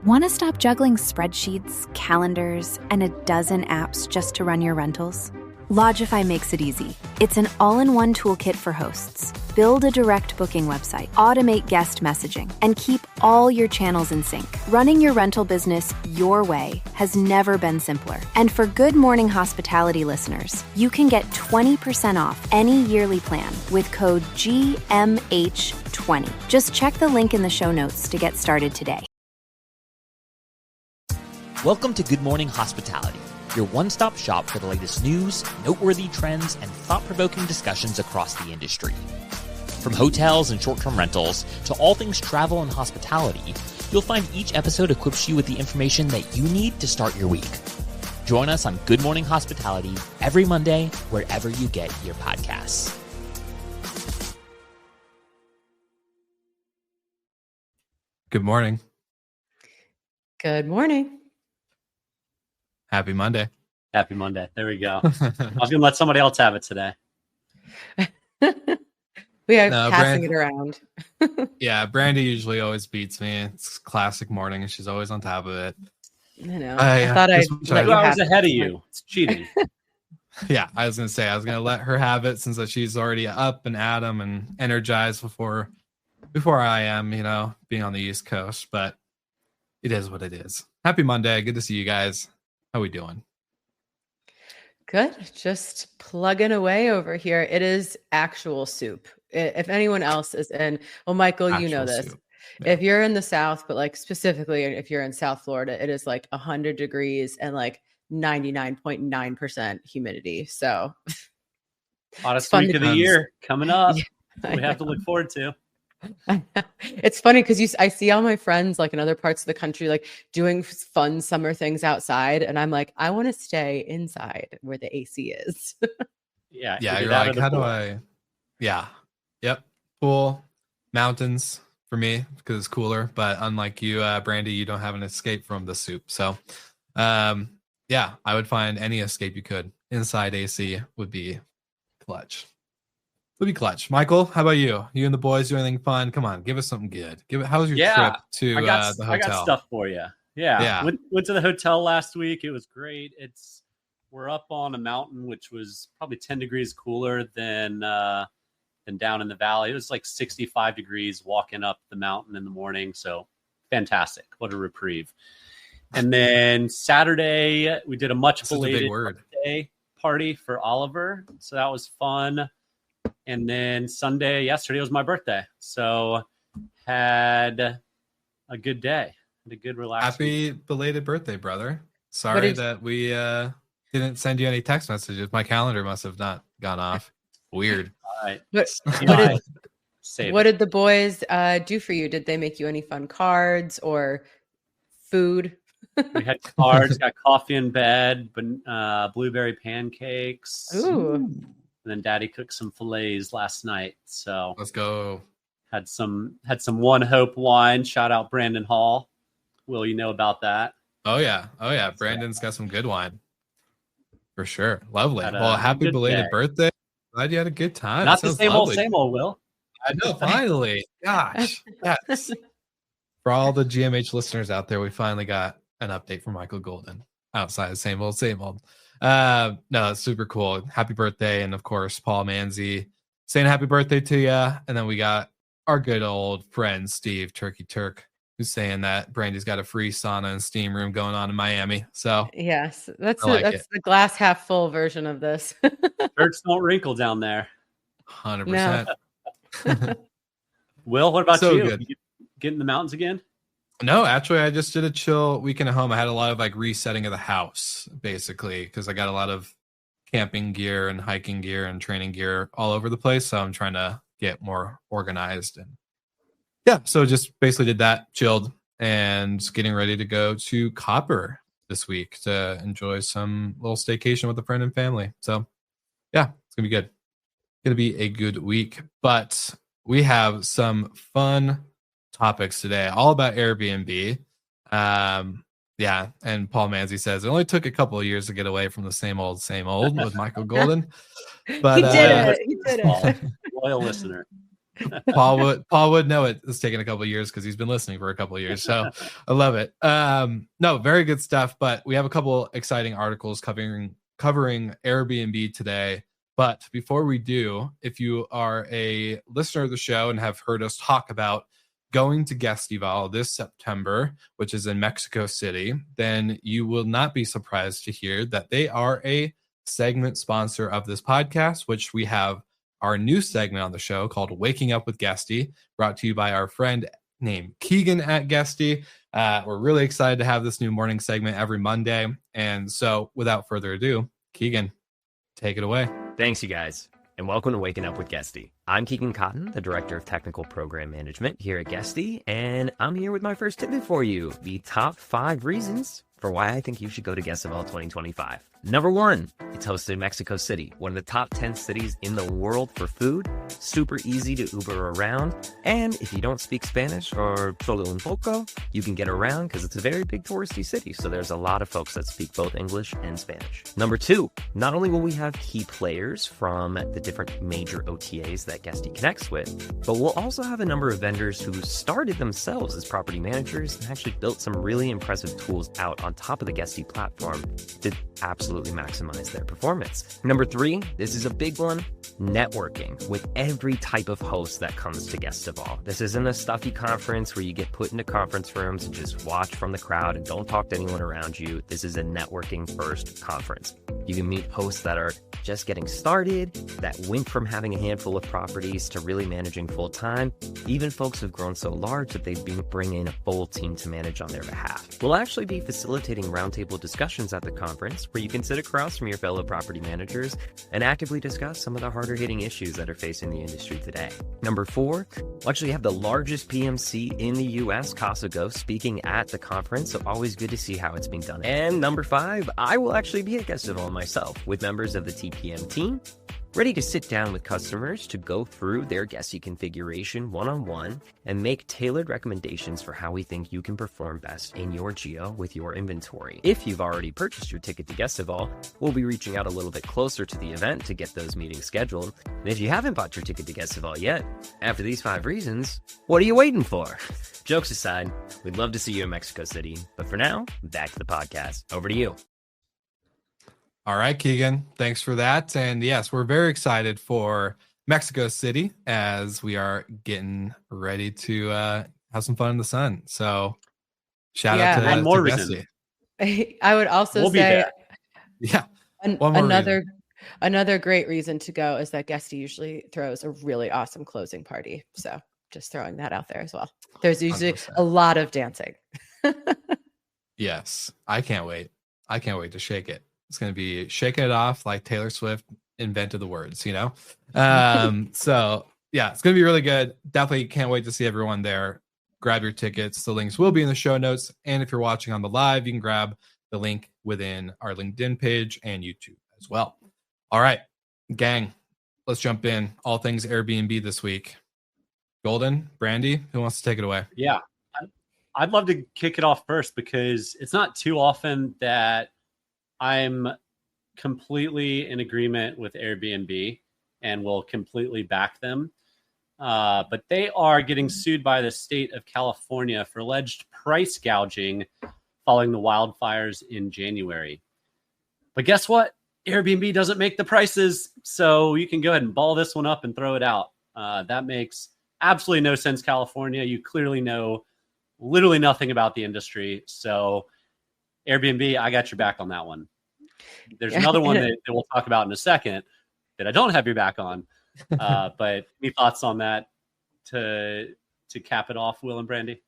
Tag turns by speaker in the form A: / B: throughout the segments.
A: Want to stop juggling spreadsheets, calendars, and a dozen apps just to run your rentals? Lodgify makes it easy. It's an all-in-one toolkit for hosts. Build a direct booking website, automate guest messaging, and keep all your channels in sync. Running your rental business your way has never been simpler. And for Good Morning Hospitality listeners, you can get 20% off any yearly plan with code GMH20. Just check the link in the show notes to get started today.
B: Welcome to Good Morning Hospitality, your one-stop shop for the latest news, noteworthy trends, and thought-provoking discussions across the industry. From hotels and short-term rentals to all things travel and hospitality, you'll find each episode equips you with the information that you need to start your week. Join us on Good Morning Hospitality every Monday, wherever you get your podcasts.
C: Good morning.
D: Good morning.
C: Happy Monday.
E: Happy Monday. There we go. I was going to let somebody else have it today.
D: We are passing it around.
C: Yeah, Brandy usually always beats me. It's classic morning, and she's always on top of it.
D: I know. I thought I'd let you
E: I was ahead of you. It's cheating.
C: Yeah, I was going to say, I was going to let her have it since she's already up and at 'em and energized before I am, being on the East Coast. But it is what it is. Happy Monday. Good to see you guys. How we doing?
D: Good. Just plugging away over here. It is actual soup. If anyone else is in, well, Michael, you know this. Yeah. If you're in the South, but like specifically if you're in South Florida, it is like 100 degrees and like 99.9% humidity. So
E: hottest week of the year coming up. Yeah, we have to look forward to.
D: It's funny because I see all my friends like in other parts of the country like doing fun summer things outside, and I'm like, I want to stay inside where the AC is.
E: Yeah,
C: you're like, how do I? Yeah, yep. Pool, mountains for me because it's cooler. But unlike you, Brandy, you don't have an escape from the soup. So, yeah, I would find any escape you could. Inside AC would be clutch. Would be clutch. Michael, how about you? You and the boys do anything fun? Come on, give us something good. How was your trip to the hotel?
E: I got stuff for you. Yeah. Went to the hotel last week. It was great. We're up on a mountain, which was probably 10 degrees cooler than down in the valley. It was like 65 degrees walking up the mountain in the morning. So fantastic. What a reprieve. And then Saturday, we did a much belated birthday party for Oliver. So that was fun. And then yesterday was my birthday. So had a good day. Had a good relaxing.
C: Happy belated birthday, brother. Sorry that we didn't send you any text messages. My calendar must have not gone off. Weird.
E: All right.
D: What did the boys do for you? Did they make you any fun cards or food?
E: We had cards, got coffee in bed, blueberry pancakes.
D: Ooh.
E: And then Daddy cooked some fillets last night. So
C: let's go.
E: Had some One Hope wine. Shout out Brandon Hall. Will, you know about that?
C: Oh yeah. Brandon's got some good wine. For sure. Lovely. Well, happy belated birthday. Glad you had a good time.
E: Not the same old, Will.
C: I know, finally. Gosh. Yes. For all the GMH listeners out there, we finally got an update from Michael Golden. Outside, same old. No, it's super cool. Happy birthday. And of course, Paul Manzi saying happy birthday to you. And then we got our good old friend, Steve Turkey Turk, who's saying that Brandy's got a free sauna and steam room going on in Miami. So
D: yes, that's the glass half full version of this.
E: Shirts don't wrinkle down there.
C: 100%.
D: No.
E: Will, what about you?
C: Good.
E: You get in the mountains again?
C: No, actually, I just did a chill weekend at home. I had a lot of like resetting of the house, basically, because I got a lot of camping gear and hiking gear and training gear all over the place. So I'm trying to get more organized. And yeah, so just basically did that, chilled, and getting ready to go to Copper this week to enjoy some little staycation with a friend and family. So yeah, it's going to be good. Going to be a good week. But we have some fun topics today, all about Airbnb. Yeah, and Paul Manzi says it only took a couple of years to get away from the same old with Michael Golden. But
D: he did it.
E: Loyal listener.
C: Paul would know it. It's taken a couple of years because he's been listening for a couple of years. So I love it. No, very good stuff. But we have a couple exciting articles covering Airbnb today. But before we do, if you are a listener of the show and have heard us talk about going to Guestival this September, which is in Mexico City, then you will not be surprised to hear that they are a segment sponsor of this podcast, which we have our new segment on the show called Waking Up with Guesty, brought to you by our friend named Keegan at Guesty. We're really excited to have this new morning segment every Monday. And so without further ado, Keegan, take it away.
F: Thanks, you guys, and welcome to Waking Up with Guesty. I'm Keegan Cotton, the Director of Technical Program Management here at Guesty, and I'm here with my first tidbit for you, the top 5 reasons for why I think you should go to Guestival 2025. Number 1, it's hosted in Mexico City, one of the top 10 cities in the world for food, super easy to Uber around, and if you don't speak Spanish or solo un poco, you can get around because it's a very big touristy city, so there's a lot of folks that speak both English and Spanish. Number 2, not only will we have key players from the different major OTAs that Guesty connects with, but we'll also have a number of vendors who started themselves as property managers and actually built some really impressive tools out on top of the Guesty platform to absolutely maximize their performance. Number 3, this is a big one, networking with every type of host that comes to Guestival. This isn't a stuffy conference where you get put into conference rooms and just watch from the crowd and don't talk to anyone around you. This is a networking first conference. You can meet hosts that are just getting started, that went from having a handful of properties to really managing full time. Even folks have grown so large that they've been bringing a full team to manage on their behalf. We'll actually be facilitating roundtable discussions at the conference where you can sit across from your fellow property managers and actively discuss some of the harder hitting issues that are facing the industry today. Number 4, we'll actually have the largest PMC in the US, Casa Go, speaking at the conference, so always good to see how it's being done. And number 5, I will actually be at Guestival myself with members of the TPM team, ready to sit down with customers to go through their Guesty configuration one-on-one and make tailored recommendations for how we think you can perform best in your geo with your inventory. If you've already purchased your ticket to Guestival, we'll be reaching out a little bit closer to the event to get those meetings scheduled. And if you haven't bought your ticket to Guestival yet, after these 5 reasons, what are you waiting for? Jokes aside, we'd love to see you in Mexico City. But for now, back to the podcast. Over to you.
C: All right, Keegan, thanks for that. And yes, we're very excited for Mexico City as we are getting ready to have some fun in the sun. So shout out to
E: one more
C: reason.
D: I would also say another great reason to go is that Guesty usually throws a really awesome closing party. So just throwing that out there as well. There's usually 100%. A lot of dancing.
C: Yes, I can't wait. I can't wait to shake it. It's going to be shaking it off like Taylor Swift invented the words, you know? So yeah, it's going to be really good. Definitely can't wait to see everyone there. Grab your tickets. The links will be in the show notes. And if you're watching on the live, you can grab the link within our LinkedIn page and YouTube as well. All right, gang, let's jump in. All things Airbnb this week. Golden, Brandy, who wants to take it away?
E: Yeah, I'd love to kick it off first because it's not too often that I'm completely in agreement with Airbnb and will completely back them. But they are getting sued by the state of California for alleged price gouging following the wildfires in January. But guess what? Airbnb doesn't make the prices, so you can go ahead and ball this one up and throw it out. That makes absolutely no sense, California. You clearly know literally nothing about the industry. So Airbnb, I got your back on that one. There's another one that we'll talk about in a second that I don't have your back on. But any thoughts on that to cap it off, Will and Brandy?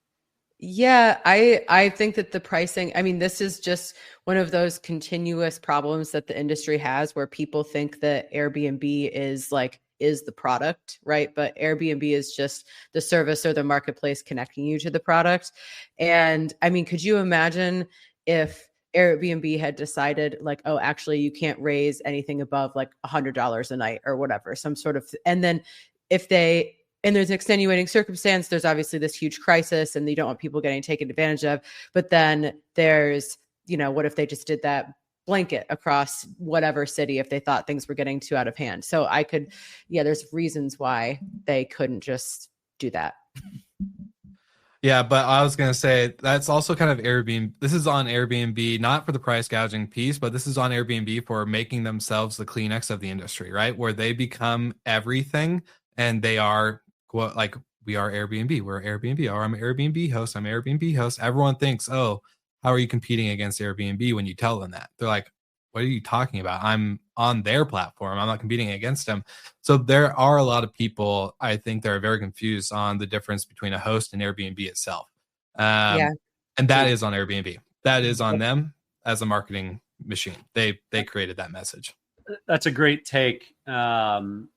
D: Yeah, I think that the pricing, I mean, this is just one of those continuous problems that the industry has where people think that Airbnb is the product, right? But Airbnb is just the service or the marketplace connecting you to the product. And I mean, could you imagine if Airbnb had decided oh, actually you can't raise anything above $100 a night or whatever, some sort of, and then if there's an extenuating circumstance, there's obviously this huge crisis and you don't want people getting taken advantage of, but then there's, what if they just did that blanket across whatever city if they thought things were getting too out of hand. So there's reasons why they couldn't just do that.
C: Yeah, but I was going to say that's also kind of Airbnb. This is on Airbnb, not for the price gouging piece, but this is on Airbnb for making themselves the Kleenex of the industry, right? Where they become everything and they are like, we are Airbnb. We're Airbnb. Or I'm an Airbnb host. I'm an Airbnb host. Everyone thinks, oh, how are you competing against Airbnb when you tell them that? They're like, what are you talking about? I'm on their platform. I'm not competing against them. So there are a lot of people, I think, that are very confused on the difference between a host and Airbnb itself. And that is on Airbnb. That is on them as a marketing machine. They created that message.
E: That's a great take. That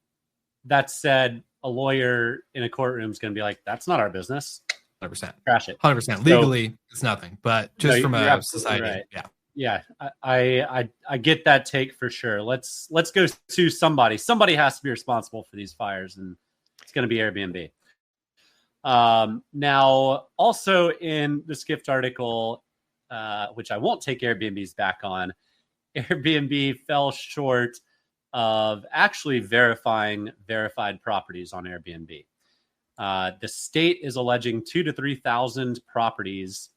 E: said, a lawyer in a courtroom is going to be like, that's not our business.
C: 100%.
E: Crash it.
C: 100%. Legally, it's nothing. But just from a society,
E: right.
C: Yeah.
E: Yeah, I get that take for sure. Let's go to somebody. Somebody has to be responsible for these fires, and it's going to be Airbnb. Now, also in the Skift article, which I won't take Airbnb's back on, Airbnb fell short of actually verifying verified properties on Airbnb. The state is alleging 2,000 to 3,000 properties.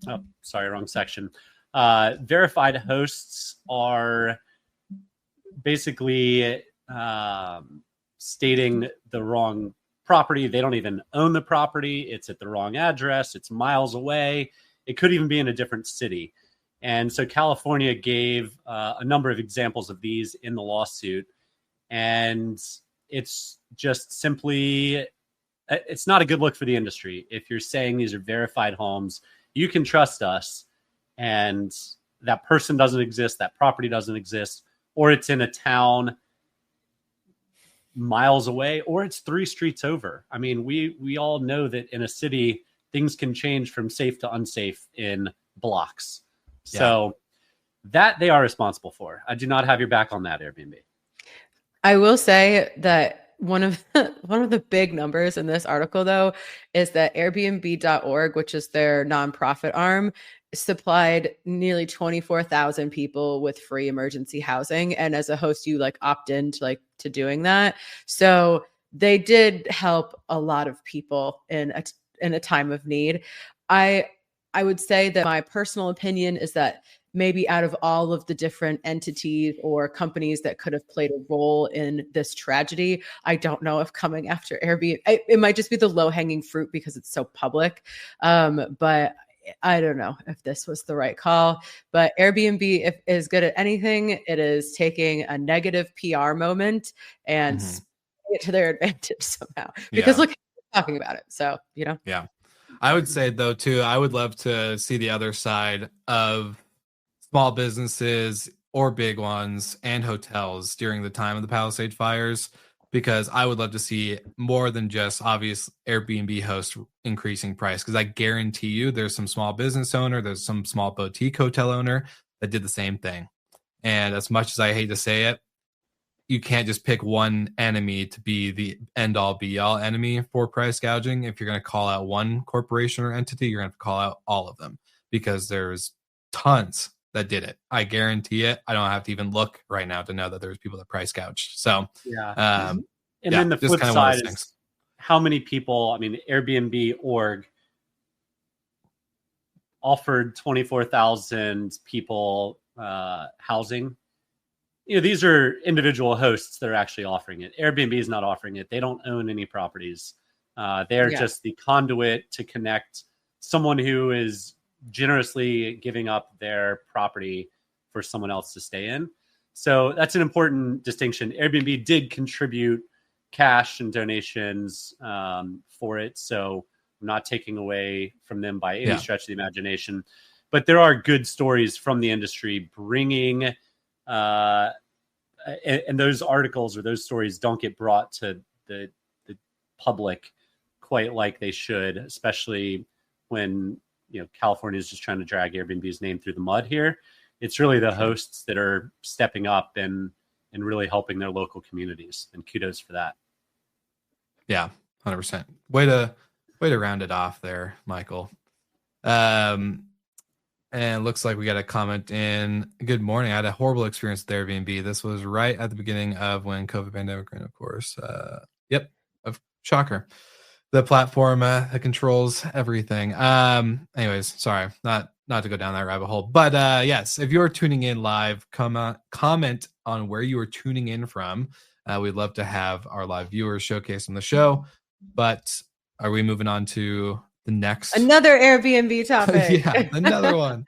E: Oh, sorry, wrong section. Verified hosts are basically stating the wrong property. They don't even own the property. It's at the wrong address. It's miles away. It could even be in a different city. And so California gave a number of examples of these in the lawsuit. And it's just simply, it's not a good look for the industry. If you're saying these are verified homes, you can trust us. And that person doesn't exist, that property doesn't exist, or it's in a town miles away, or it's 3 streets over. I mean, we all know that in a city, things can change from safe to unsafe in blocks. Yeah. So that they are responsible for. I do not have your back on that, Airbnb.
D: I will say that one of the big numbers in this article, though, is that Airbnb.org, which is their nonprofit arm, supplied nearly 24,000 people with free emergency housing. And as a host, you opt into to doing that. So they did help a lot of people in a time of need. I would say that my personal opinion is that maybe out of all of the different entities or companies that could have played a role in this tragedy, I don't know if coming after Airbnb, it might just be the low-hanging fruit because it's so public. But I don't know if this was the right call. But Airbnb is good at anything. It is taking a negative PR moment and it to their advantage somehow. Because look, we're talking about it. So,
C: Yeah. I would say, though, too, I would love to see the other side of small businesses or big ones and hotels during the time of the Palisades fires, because I would love to see more than just obvious Airbnb host increasing price. Because I guarantee you there's some small business owner, there's some small boutique hotel owner that did the same thing. And as much as I hate to say it, you can't just pick one enemy to be the end all be all enemy for price gouging. If you're going to call out one corporation or entity, you're going to have to call out all of them, because there's tons that did it. I guarantee it. I don't have to even look right now to know that there's people that price gouged. So,
E: and then the flip side is how many people, Airbnb.org offered 24,000 people housing. These are individual hosts that are actually offering it. Airbnb is not offering it. They don't own any properties. They're just the conduit to connect someone who is generously giving up their property for someone else to stay in. So that's an important distinction. Airbnb did contribute cash and donations for it. So I'm not taking away from them by any stretch of the imagination. But there are good stories from the industry bringing, and those articles or those stories don't get brought to the public quite like they should, especially when California is just trying to drag Airbnb's name through the mud here. It's really the hosts that are stepping up and really helping their local communities, and kudos for that.
C: Yeah, 100%. Way to round it off there, Michael. And it looks like we got a comment in. Good morning. I had a horrible experience with Airbnb. This was right at the beginning of when COVID pandemic, and of course, shocker. The platform that controls everything. Anyways, sorry, not to go down that rabbit hole. But yes, if you're tuning in live, comment on where you are tuning in from. We'd love to have our live viewers showcased on the show. But are we moving on to the next
D: another Airbnb topic?
C: Yeah, another one.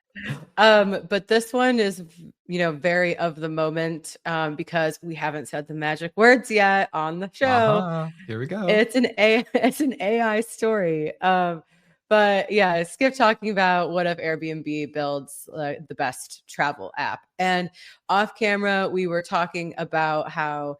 D: But this one is, very of the moment, because we haven't said the magic words yet on the show.
C: Here we go.
D: It's an AI story. But yeah, Skip talking about what if Airbnb builds the best travel app. And off camera, we were talking about how,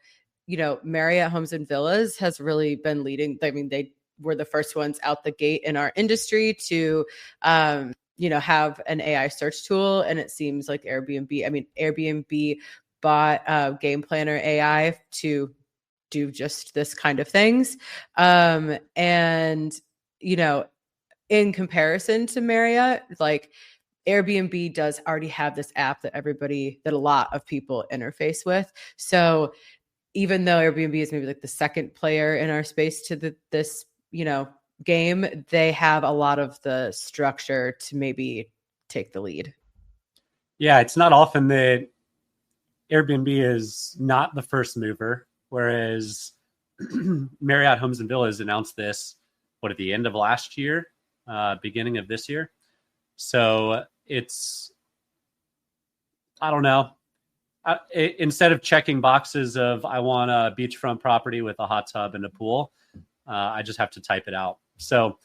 D: Marriott Homes and Villas has really been leading. I mean, they were the first ones out the gate in our industry to, have an AI search tool. And it seems like Airbnb bought Game Planner AI to do just this kind of things. And, in comparison to Marriott, like Airbnb does already have this app that a lot of people interface with. So even though Airbnb is maybe like the second player in our space to this game, they have a lot of the structure to maybe take the lead.
E: Yeah, it's not often that Airbnb is not the first mover, whereas Marriott Homes and Villas announced this at the end of last year, beginning of this year. So it's, I don't know. Instead of checking boxes of I want a beachfront property with a hot tub and a pool, I just have to type it out. So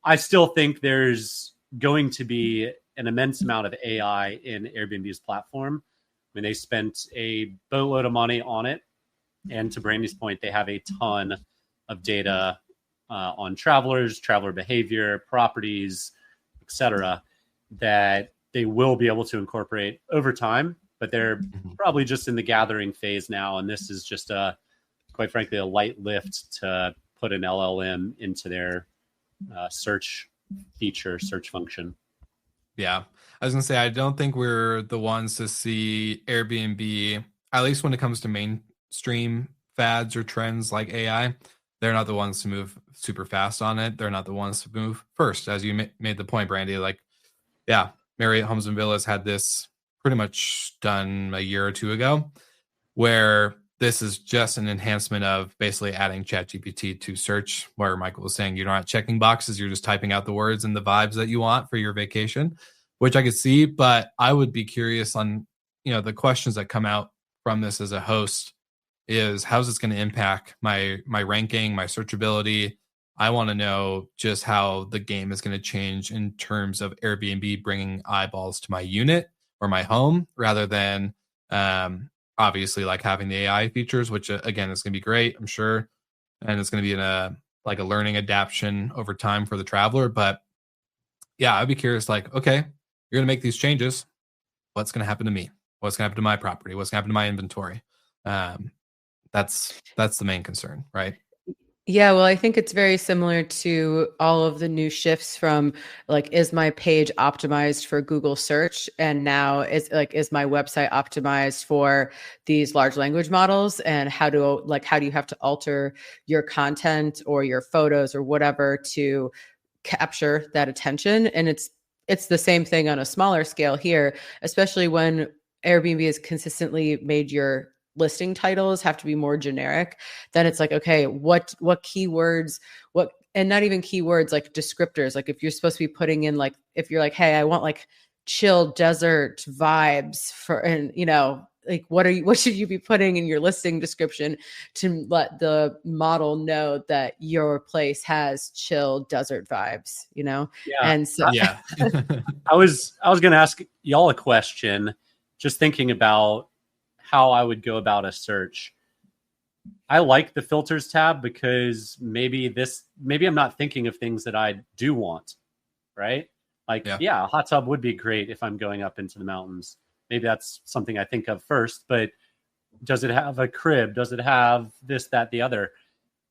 E: I still think there's going to be an immense amount of AI in Airbnb's platform. I mean, they spent a boatload of money on it. And to Brandy's point, they have a ton of data on travelers, traveler behavior, properties, etc., that they will be able to incorporate over time. But they're probably just in the gathering phase now. And this is just quite frankly, a light lift to put an LLM into their search function.
C: Yeah. I was going to say, I don't think we're the ones to see Airbnb, at least when it comes to mainstream fads or trends like AI. They're not the ones to move super fast on it. They're not the ones to move first, as you made the point, Brandy. Like, yeah, Marriott Homes and Villas had this pretty much done a year or two ago, where this is just an enhancement of basically adding ChatGPT to search, where Michael was saying you're not checking boxes, you're just typing out the words and the vibes that you want for your vacation, which I could see. But I would be curious on, the questions that come out from this as a host is, how's this going to impact my ranking, my searchability? I want to know just how the game is going to change in terms of Airbnb bringing eyeballs to my unit or my home, rather than obviously like having the AI features, which again is going to be great, I'm sure, and it's going to be a learning adaptation over time for the traveler. But yeah, I'd be curious, like, okay, you're going to make these changes, what's going to happen to me? What's going to happen to my property? What's going to happen to my inventory? That's the main concern, right?
D: Yeah, well, I think it's very similar to all of the new shifts from like, is my page optimized for Google search? And now is my website optimized for these large language models? And how do you have to alter your content or your photos or whatever to capture that attention? And it's the same thing on a smaller scale here, especially when Airbnb has consistently made your listing titles have to be more generic. Then it's like, okay, what keywords, and not even keywords, like descriptors. Like if you're supposed to be putting in, like, if you're like, hey, I want like chill desert vibes like what should you be putting in your listing description to let the model know that your place has chill desert vibes,
E: Yeah.
D: And so
C: yeah.
E: I was going to ask y'all a question, just thinking about how I would go about a search. I like the filters tab because maybe I'm not thinking of things that I do want, right? Like, yeah, a hot tub would be great if I'm going up into the mountains. Maybe that's something I think of first, but does it have a crib? Does it have this, that, the other?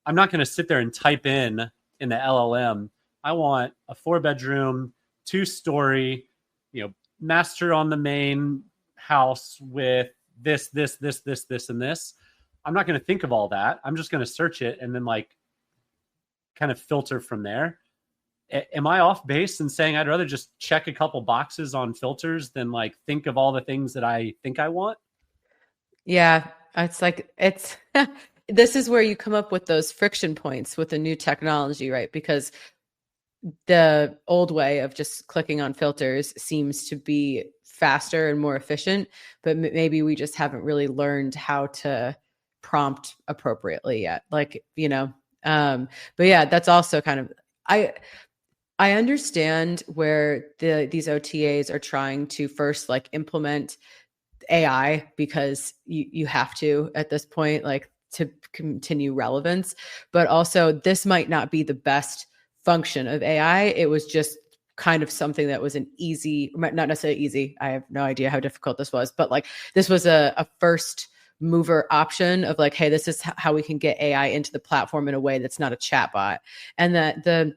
E: I'm not going to sit there and type in the LLM, I want a 4-bedroom, 2-story, master on the main house with this, and this. I'm not going to think of all that. I'm just going to search it and then like kind of filter from there. Am I off base in saying I'd rather just check a couple boxes on filters than like think of all the things that I think I want?
D: Yeah, it's this is where you come up with those friction points with the new technology, right? Because the old way of just clicking on filters seems to be faster and more efficient, but maybe we just haven't really learned how to prompt appropriately yet. Like, but yeah, that's also kind of, I understand where these OTAs are trying to first like implement AI because you have to at this point, like to continue relevance, but also this might not be the best function of AI. It was just kind of something that was an easy, not necessarily easy. I have no idea how difficult this was, but like this was a first mover option of like, hey, this is how we can get AI into the platform in a way that's not a chatbot. And that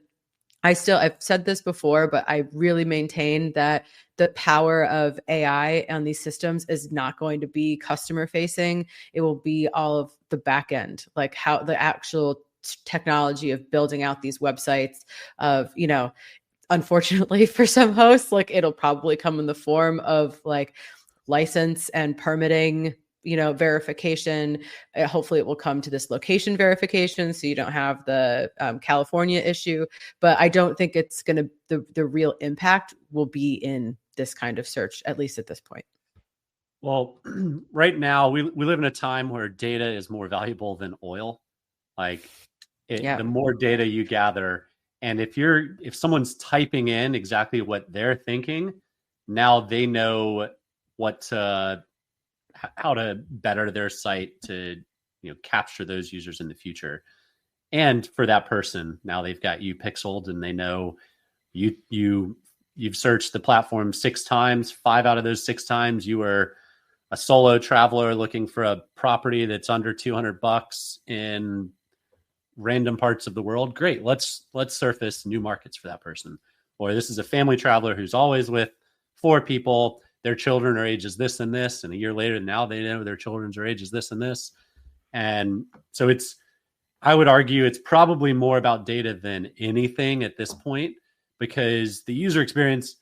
D: I've said this before, but I really maintain that the power of AI on these systems is not going to be customer facing. It will be all of the back end, like how the actual technology of building out these websites of, unfortunately for some hosts, like it'll probably come in the form of like license and permitting, verification. Hopefully it will come to this location verification so you don't have the California issue. But I don't think it's going to, the real impact will be in this kind of search, at least at this point.
E: Well, right now we live in a time where data is more valuable than oil. Like the more data you gather, and if someone's typing in exactly what they're thinking, now they know how to better their site to capture those users in the future. And for that person, now they've got you pixeled and they know you've searched the platform 6 times. 5 out of those 6 times you were a solo traveler looking for a property that's under $200 in random parts of the world. Great, let's surface new markets for that person. Or this is a family traveler who's always with 4 people. Their children are ages this and this, and a year later, now they know their children's are ages this and this. And so I would argue it's probably more about data than anything at this point, because the user experience,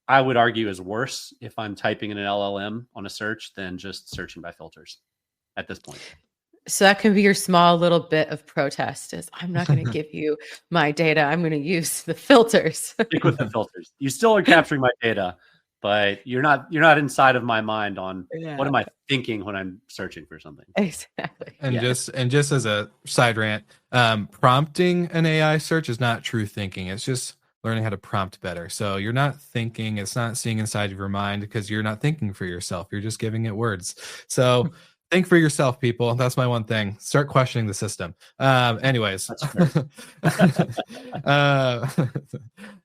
E: I would argue, is worse if I'm typing in an LLM on a search than just searching by filters at this point.
D: So that can be your small little bit of protest is I'm not going to give you my data. I'm going to use the filters.
E: Stick with the filters. You still are capturing my data, but you're not inside of my mind on what am I thinking when I'm searching for something.
D: Exactly.
C: And just as a side rant, prompting an AI search is not true thinking. It's just learning how to prompt better. So you're not thinking, it's not seeing inside of your mind because you're not thinking for yourself. You're just giving it words. So think for yourself, people. That's my one thing. Start questioning the system. Anyways,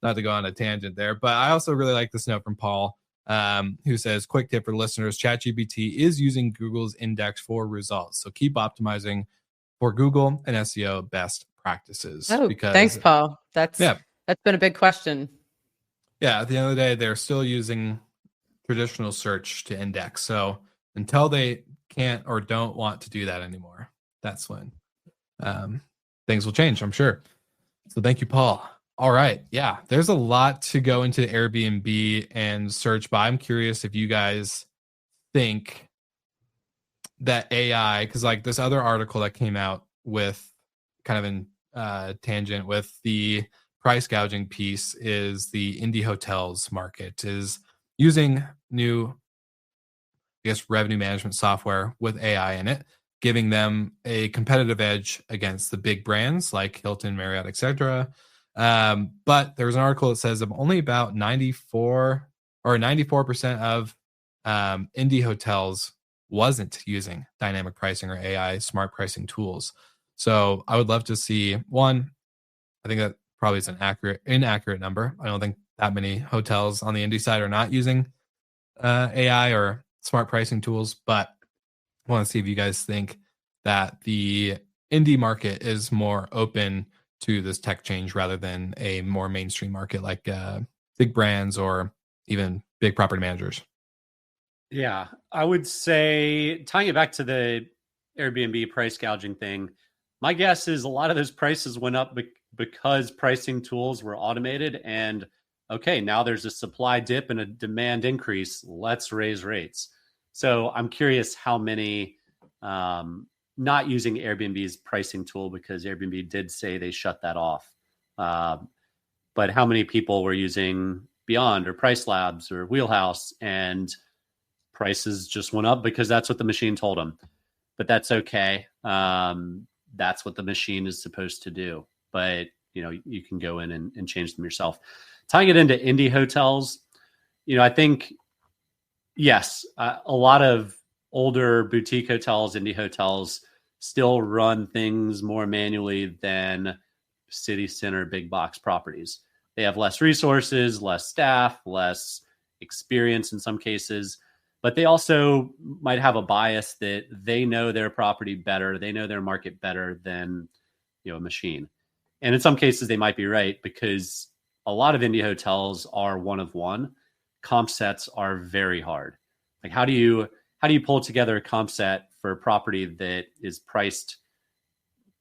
C: not to go on a tangent there, but I also really like this note from Paul, who says, quick tip for listeners, ChatGPT is using Google's index for results. So keep optimizing for Google and SEO best practices.
D: Oh, thanks, Paul. That's been a big question.
C: Yeah. At the end of the day, they're still using traditional search to index. So until they can't or don't want to do that anymore, that's when things will change, I'm sure. So thank you, Paul. All right. Yeah, there's a lot to go into Airbnb and search, but I'm curious if you guys think that AI, because like this other article that came out with kind of in tangent with the price gouging piece, is the indie hotels market is using new, I guess, revenue management software with AI in it, giving them a competitive edge against the big brands like Hilton, Marriott, etc. But there's an article that says of only about 94% of indie hotels wasn't using dynamic pricing or AI smart pricing tools. So I would love to see one. I think that probably is an inaccurate number. I don't think that many hotels on the indie side are not using AI or smart pricing tools, but I want to see if you guys think that the indie market is more open to this tech change rather than a more mainstream market like big brands or even big property managers?
E: Yeah, I would say, tying it back to the Airbnb price gouging thing, my guess is a lot of those prices went up because pricing tools were automated. And okay, now there's a supply dip and a demand increase. Let's raise rates. So I'm curious how many not using Airbnb's pricing tool, because Airbnb did say they shut that off. But how many people were using Beyond or Price Labs or Wheelhouse, and prices just went up because that's what the machine told them. But that's okay. That's what the machine is supposed to do. But you can go in and change them yourself. Tying it into indie hotels, I think, yes, a lot of older boutique hotels, indie hotels, still run things more manually than city center big box properties. They have less resources, less staff, less experience in some cases, but they also might have a bias that they know their property better, they know their market better than a machine. And in some cases they might be right, because a lot of indie hotels are one of one. Comp sets are very hard. Like, how do you pull together a comp set for a property that is priced,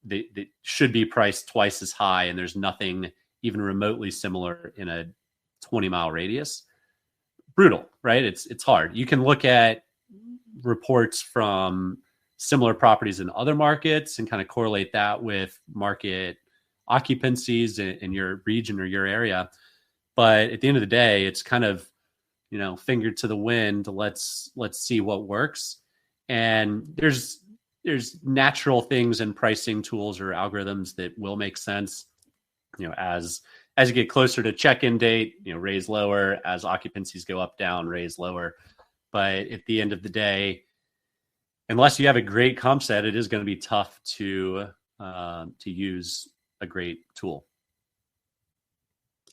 E: that should be priced twice as high, and there's nothing even remotely similar in a 20-mile radius? Brutal, right? It's hard. You can look at reports from similar properties in other markets and kind of correlate that with market occupancies in your region or your area. But at the end of the day, it's kind of, finger to the wind. Let's see what works. And there's natural things in pricing tools or algorithms that will make sense. As you get closer to check-in date, raise lower. As occupancies go up, down, raise lower. But at the end of the day, unless you have a great comp set, it is going to be tough to use a great tool.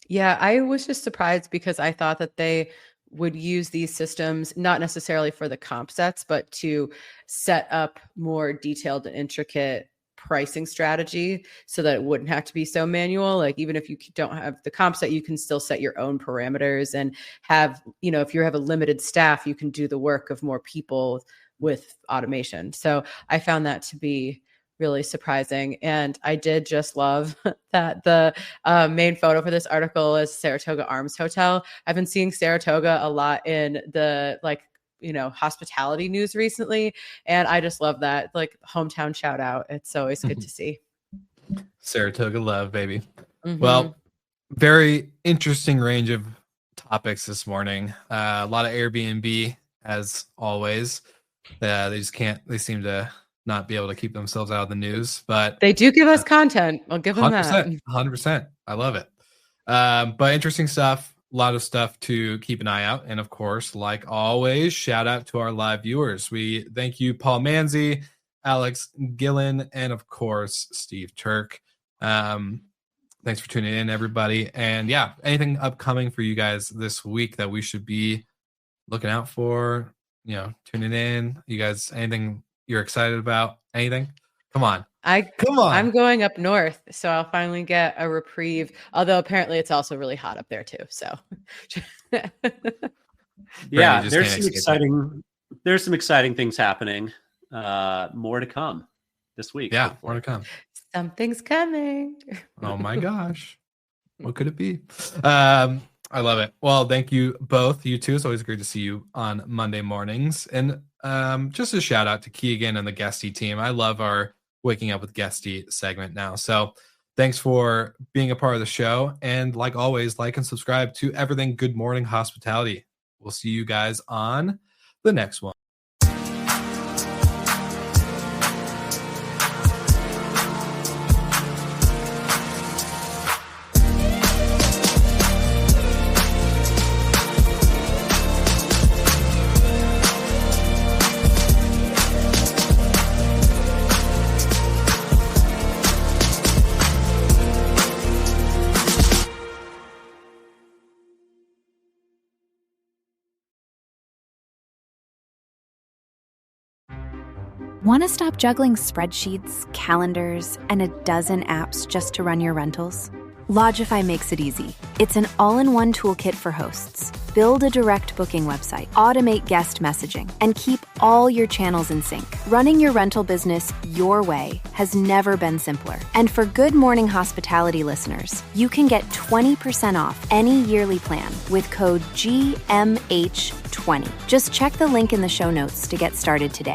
D: Yeah, I was just surprised because I thought that they would use these systems not necessarily for the comp sets, but to set up more detailed and intricate pricing strategy so that it wouldn't have to be so manual. Like, even if you don't have the comp set, you can still set your own parameters and have, if you have a limited staff, you can do the work of more people with automation. So I found that to be really surprising. And I did just love that the main photo for this article is Saratoga Arms Hotel. I've been seeing Saratoga a lot in the hospitality news recently. And I just love that, like, hometown shout out. It's always good to see.
C: Saratoga love, baby.
D: Mm-hmm.
C: Well, very interesting range of topics this morning. A lot of Airbnb, as always. They seem to not be able to keep themselves out of the news, but
D: they do give us content. I'll give them
C: 100%,
D: that.
C: 100%. I love it. But interesting stuff. A lot of stuff to keep an eye out. And of course, like always, shout out to our live viewers. We thank you, Paul Manzi, Alex Gillen, and of course, Steve Turk. Thanks for tuning in, everybody. And yeah, anything upcoming for you guys this week that we should be looking out for, tuning in? You guys, anything you're excited about? Anything? Come on. I'm
D: going up north, so I'll finally get a reprieve. Although apparently it's also really hot up there too. So
E: yeah, there's some exciting things happening. More to come this week.
C: Yeah, more to come.
D: Something's coming.
C: Oh my gosh. What could it be? I love it. Well, thank you both. You too. It's always great to see you on Monday mornings. And just a shout out to Keegan and the Guesty team. I love our Waking Up with Guesty segment now. So thanks for being a part of the show. And like always, like and subscribe to everything Good Morning Hospitality. We'll see you guys on the next one.
A: Want to stop juggling spreadsheets, calendars, and a dozen apps just to run your rentals? Logify makes it easy. It's an all-in-one toolkit for hosts. Build a direct booking website, automate guest messaging, and keep all your channels in sync. Running your rental business your way has never been simpler. And for Good Morning Hospitality listeners, you can get 20% off any yearly plan with code GMH20. Just check the link in the show notes to get started today.